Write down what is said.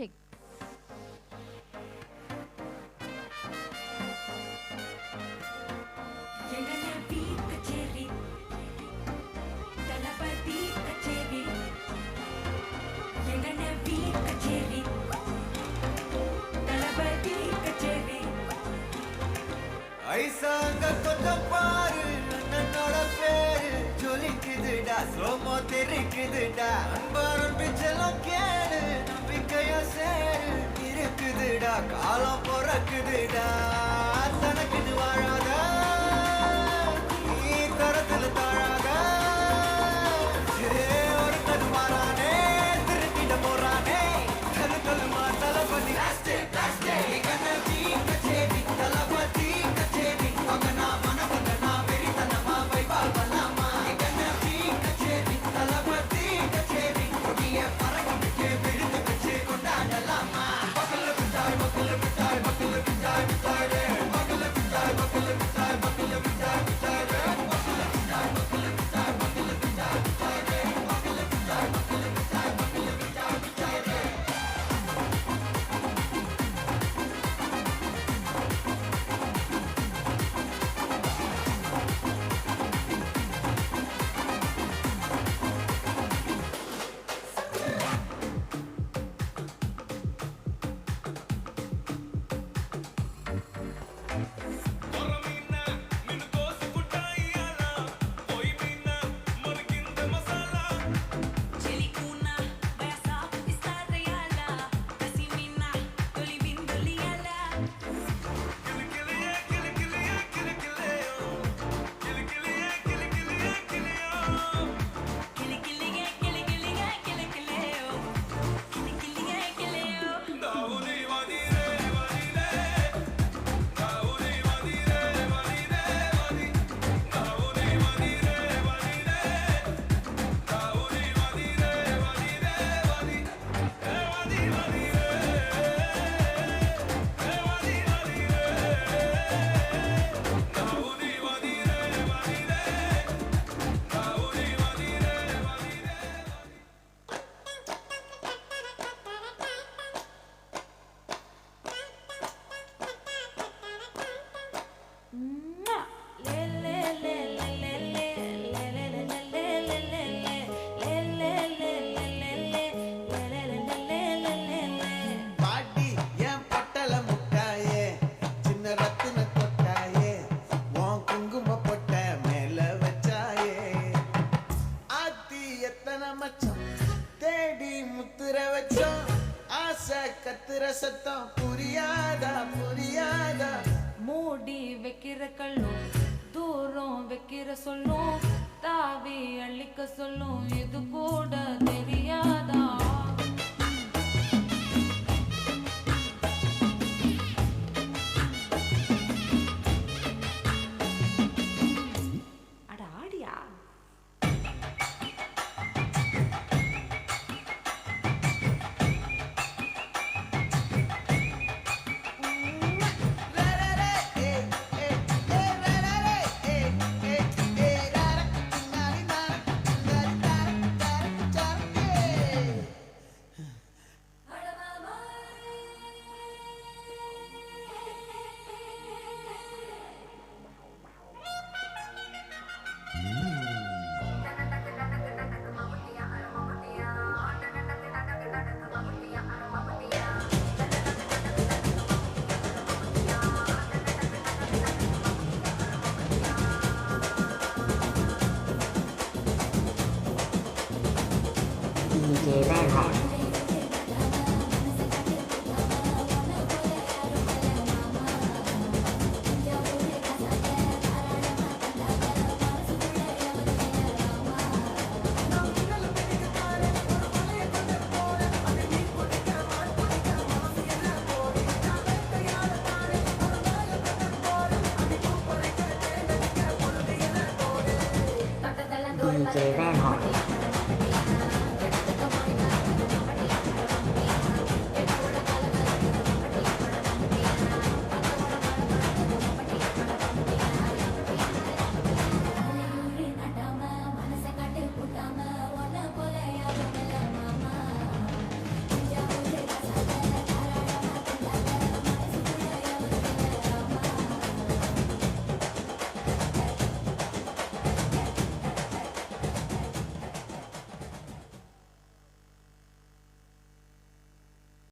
Check. ஐசாங்க கொஞ்சம் பாரு அண்ணனோட பேரு ஜொலிக்குதுடா சோமோ தெரிக்குதுடா அன்பாரன் பிச்செல்லாம் கேளு நம்பிக்கையா சேரு இருக்குதுடா காலம் பிறக்குதுடா தனக்குன்னு வாழாத நீ தரத்துல தாழாத ஒரு கண் மாறானே திருட்டிட போறானே கரு கல்லுமா தளபதி கண்ணி கச்சேரி தளபதி கச்சேரி மகனா மனமகனா வெறித்தனமா வைபால் பண்ணாமா கண்ணி கச்சேரி தளபதி கச்சேரி கொடிய பறக்க வச்சு விழுந்து வச்சு கொண்டாடலாமா பக்கல்ல பிட்டாய் பக்கல்ல பிட்டாய் பக்கல்ல பிட்டாய் பிட்டாய் பக்கல்ல பிட்டாய் பக்கல்ல பிட்டாய் பக்கல்ல பிட்டாய் பிட்டாய் பக்கல்ல பிட்டாய் பக்கல்ல பிட்டாய் பக்கல்ல பிட்டாய் பிட்டாய் பக்கல்ல பிட்டாய் பக்கல்ல பிட்டாய் பக்கல்ல பிட்டாய் பிட்டாய் பாட்டி என் பட்டல முட்டாயே சின்ன ரத்தின கொட்டாயே உன் குங்கும பொட்ட மேல வச்சாயே ஆத்தி எத்தனை மச்சம் தேடி முத்துற வச்சோம் ஆசை கத்துற சத்தம் புரியாதா புரியாதா மூடி வைக்கிற கல்லும் தூரம் வைக்கிற சொல்லும் தாவி அள்ளிக்க சொல்லும் இது கூட தெரியாதா அட ஆடியா DJ Reinhardt. DJ Reinhardt.